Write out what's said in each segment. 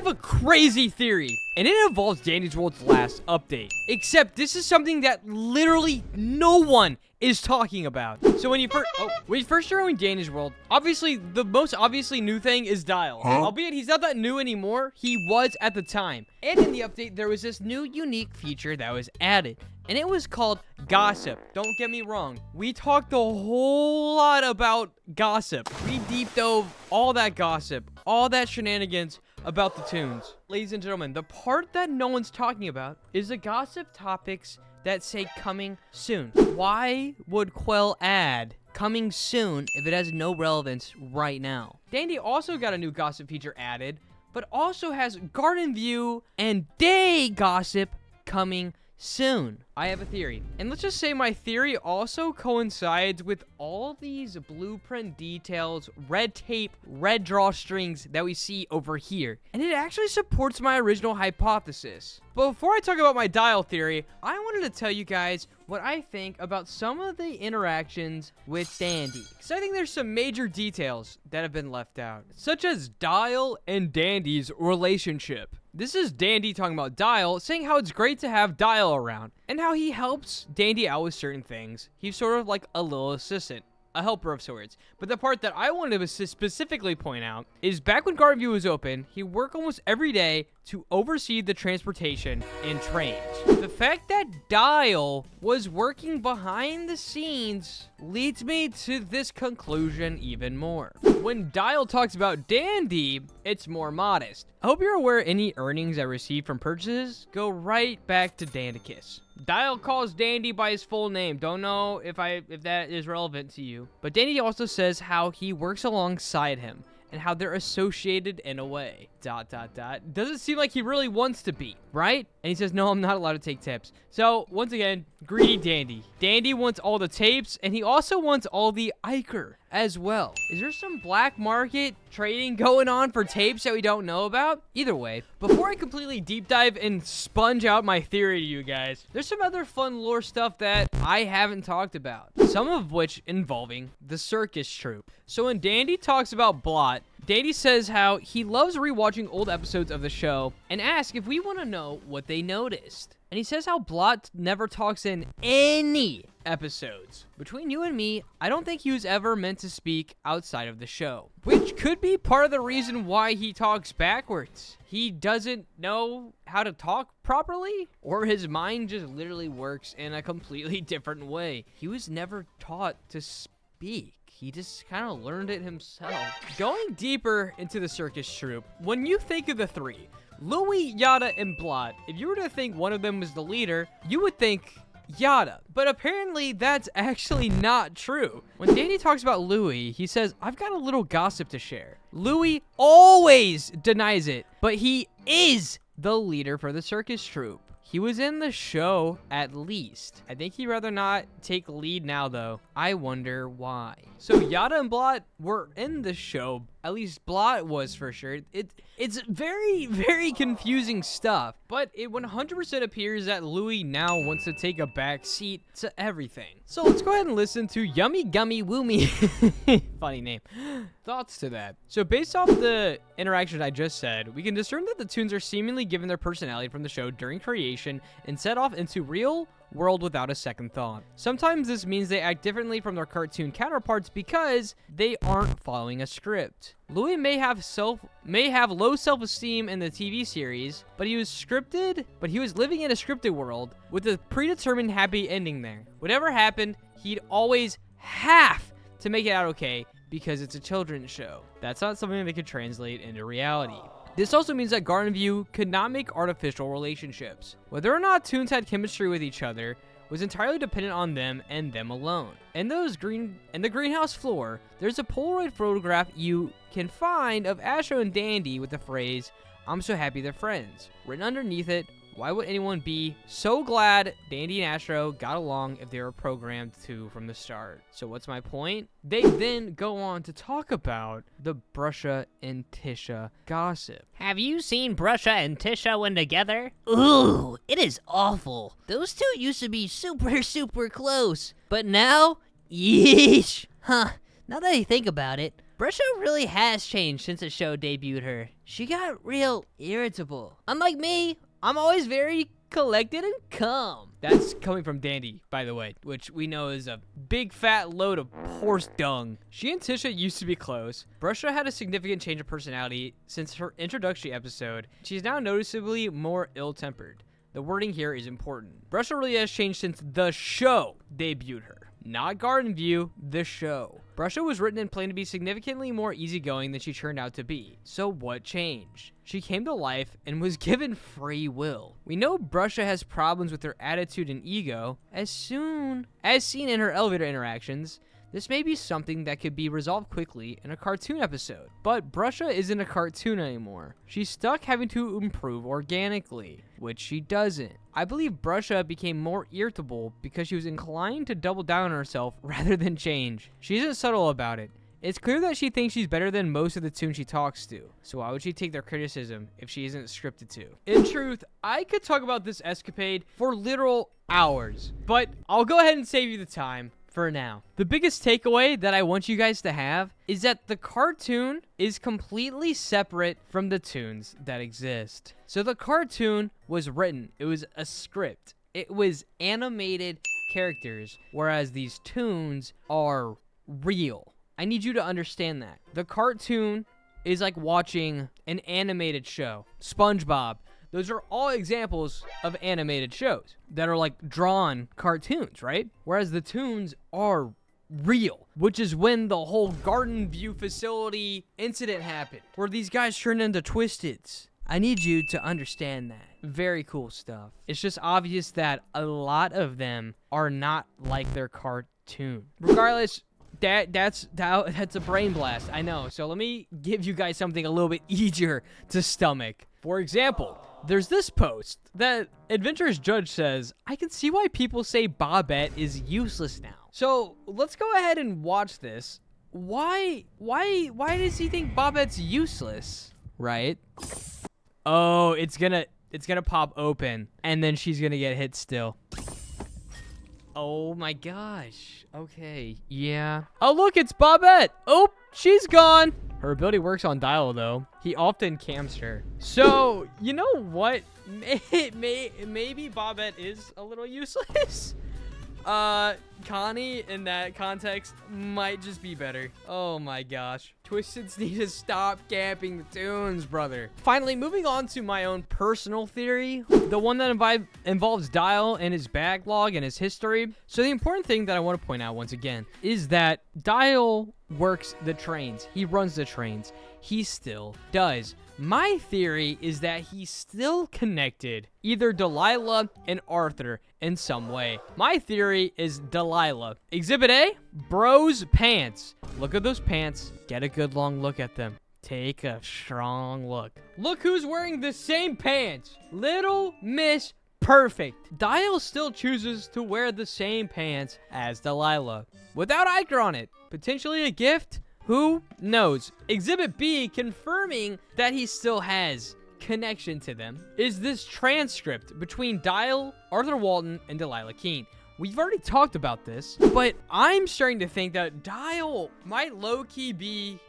a crazy theory, and it involves Dandy's World's last update. Except this is something that literally no one is talking about. So when you first join Dandy's World, obviously the most obviously new thing is Dyle. Albeit he's not that new anymore, he was at the time. And in the update, there was this new unique feature that was added, and it was called gossip. Don't get me wrong, we talked a whole lot about gossip. We deep dove all that gossip, all that shenanigans about the tunes. Ladies and gentlemen, the part that no one's talking about is the gossip topics that say coming soon. Why would Quell add coming soon if it has no relevance right now? Dandy also got a new gossip feature added, but also has garden view and day gossip coming soon. I have a theory, and let's just say my theory also coincides with all these blueprint details, red tape, red drawstrings that we see over here, and it actually supports my original hypothesis. But before I talk about my Dyle theory, I wanted to tell you guys what I think about some of the interactions with Dandy, because I think there's some major details that have been left out, such as Dyle and Dandy's relationship. This is Dandy talking about Dyle, saying how it's great to have Dyle around, and how he helps Dandy out with certain things. He's sort of like a little assistant, a helper of sorts. But the part that I wanted to specifically point out is back when Garden View was open, he worked almost every day to oversee the transportation and trains. The fact that Dyle was working behind the scenes leads me to this conclusion even more. When Dyle talks about Dandy, it's more modest. I hope you're aware any earnings I receive from purchases go right back to Dandicus. Dyle calls Dandy by his full name. Don't know if that is relevant to you. But Dandy also says how he works alongside him and how they're associated in a way. ... Doesn't seem like he really wants to be, right? And he says, no, I'm not allowed to take tips. So, once again, greedy Dandy. Dandy wants all the tapes, and he also wants all the Iker as well. Is there some black market trading going on for tapes that we don't know about? Either way, before I completely deep dive and sponge out my theory to you guys, there's some other fun lore stuff that I haven't talked about. Some of which involving the circus troupe. So when Dandy talks about Blot, Dandy says how he loves rewatching old episodes of the show and asks if we want to know what they noticed. And he says how Blot never talks in any episodes. Between you and me, I don't think he was ever meant to speak outside of the show, which could be part of the reason why he talks backwards. He doesn't know how to talk properly, or his mind just literally works in a completely different way. He was never taught to speak. He just kind of learned it himself. Going deeper into the circus troupe, when you think of the three, Louie, Yada, and Blot, if you were to think one of them was the leader, you would think Yada. But apparently, that's actually not true. When Danny talks about Louie, he says, I've got a little gossip to share. Louie always denies it, but he is the leader for the circus troupe. He was in the show, at least. I think he'd rather not take lead now, though. I wonder why. So Yada and Blot were in the show. At least Blot was for sure. It's very, very confusing stuff. But it 100% appears that Louie now wants to take a back seat to everything. So let's go ahead and listen to Yummy Gummy Woomy. Funny name. Thoughts to that. So based off the interaction I just said, we can discern that the tunes are seemingly given their personality from the show during creation and set off into real world without a second thought. Sometimes this means they act differently from their cartoon counterparts because they aren't following a script. Louis may have low self-esteem in the TV series, but he was living in a scripted world with a predetermined happy ending there. Whatever happened, he'd always have to make it out okay because it's a children's show. That's not something that could translate into reality. This also means that Garden View could not make artificial relationships. Whether or not Toons had chemistry with each other was entirely dependent on them and them alone. In the greenhouse floor, there's a Polaroid photograph you can find of Astro and Dandy with the phrase, "I'm so happy they're friends," written underneath it. Why would anyone be so glad Dandy and Astro got along if they were programmed to from the start? So what's my point? They then go on to talk about the Brusha and Tisha gossip. Have you seen Brusha and Tisha when together? Ooh, it is awful. Those two used to be super close. But now, yeesh. Huh, now that I think about it, Brusha really has changed since the show debuted her. She got real irritable. Unlike me, I'm always very collected and calm. That's coming from Dandy, by the way, which we know is a big fat load of horse dung. She and Tisha used to be close. Brusha had a significant change of personality since her introductory episode. She's now noticeably more ill-tempered. The wording here is important. Brusha really has changed since the show debuted her. Not Garden View, the show. Brusha was written and planned to be significantly more easygoing than she turned out to be. So what changed? She came to life and was given free will. We know Brusha has problems with her attitude and ego. As seen in her elevator interactions, this may be something that could be resolved quickly in a cartoon episode. But Brusha isn't a cartoon anymore. She's stuck having to improve organically, which she doesn't. I believe Brusha became more irritable because she was inclined to double down on herself rather than change. She isn't subtle about it. It's clear that she thinks she's better than most of the toons she talks to. So why would she take their criticism if she isn't scripted to? In truth, I could talk about this escapade for literal hours, but I'll go ahead and save you the time for now. The biggest takeaway that I want you guys to have is that the cartoon is completely separate from the toons that exist. So the cartoon was written, it was a script, it was animated characters, whereas these toons are real. I need you to understand that. The cartoon is like watching an animated show. SpongeBob. Those are all examples of animated shows that are like drawn cartoons, right? Whereas the toons are real, which is when the whole Garden View facility incident happened, where these guys turned into Twisteds. I need you to understand that. Very cool stuff. It's just obvious that a lot of them are not like their cartoon. Regardless, that's a brain blast, I know. So let me give you guys something a little bit easier to stomach. For example, there's this post that Adventurous Judge says, I can see why people say Bobette is useless now. So let's go ahead and watch this. Why does he think Bobette's useless? Right? Oh, it's gonna pop open and then she's gonna get hit still. Oh my gosh. Okay, yeah. Oh look, it's Bobette. Oh, she's gone. Her ability works on Dyle, though. He often camps her. So, you know what? Maybe Bobette is a little useless. Connie, in that context, might just be better. Oh my gosh. Twisteds need to stop camping the toons, brother. Finally, moving on to my own personal theory. The one that involves Dyle and his backlog and his history. So the important thing that I want to point out once again is that Dyle works the trains. He runs the trains. He still does. My theory is that he's still connected, either Delilah and Arthur in some way. My theory is Delilah. Exhibit A, bro's pants. Look at those pants. Get a good long look at them. Take a strong look. Look who's wearing the same pants. Little Miss Perfect. Dyle still chooses to wear the same pants as Delilah without Iker on it. Potentially a gift? Who knows? Exhibit B, confirming that he still has connection to them, is this transcript between Dyle, Arthur Walton, and Delilah Keene. We've already talked about this, but I'm starting to think that Dyle might low-key be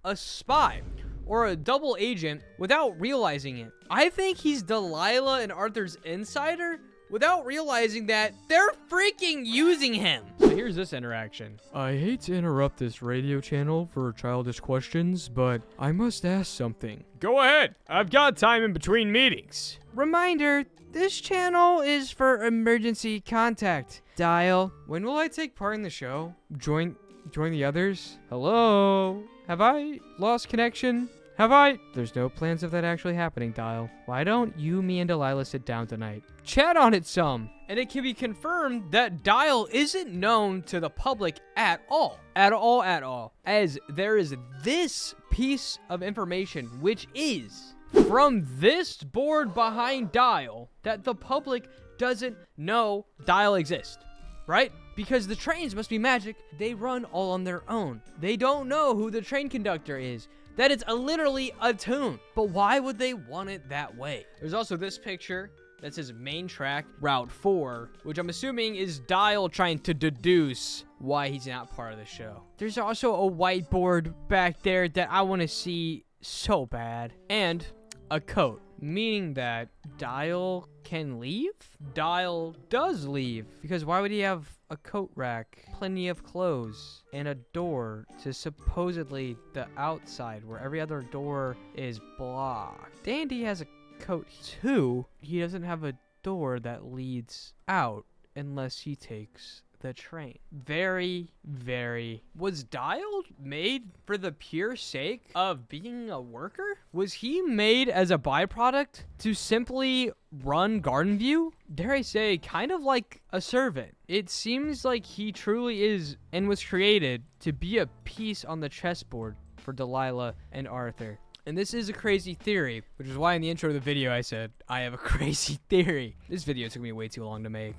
a spy or a double agent without realizing it. I think he's Delilah and Arthur's insider without realizing that they're freaking using him. So here's this interaction. I hate to interrupt this radio channel for childish questions, but I must ask something. Go ahead. I've got time in between meetings. Reminder, this channel is for emergency contact. Dyle, when will I take part in the show? Join the others? Hello? Have I lost connection? Have I? There's no plans of that actually happening, Dyle. Why don't you, me, and Delilah sit down tonight? Chat on it some. And it can be confirmed that Dyle isn't known to the public at all. At all. As there is this piece of information, which is from this board behind Dyle, that the public doesn't know Dyle exists. Right? Because the trains must be magic. They run all on their own. They don't know who the train conductor is. That it's literally a toon. But why would they want it that way? There's also this picture that says main track, Route 4, which I'm assuming is Dyle trying to deduce why he's not part of the show. There's also a whiteboard back there that I want to see so bad. And a coat, meaning that Dyle can leave? Dyle does leave, because why would he have a coat rack, plenty of clothes, and a door to supposedly the outside where every other door is blocked? Dandy has a coat too. He doesn't have a door that leads out unless he takes the train. Very, very. Was Dyle made for the pure sake of being a worker? Was he made as a byproduct to simply run Garden View? Dare I say, kind of like a servant. It seems like he truly is and was created to be a piece on the chessboard for Delilah and Arthur. And this is a crazy theory, which is why in the intro of the video I said, I have a crazy theory. This video took me way too long to make.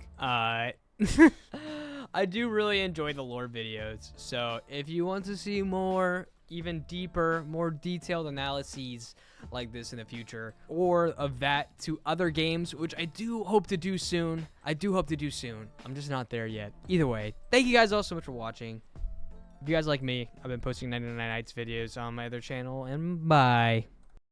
I do really enjoy the lore videos, so if you want to see more, even deeper, more detailed analyses like this in the future, or of that to other games, which I do hope to do soon. I'm just not there yet. Either way, thank you guys all so much for watching. If you guys like me, I've been posting 99 Nights videos on my other channel, and bye.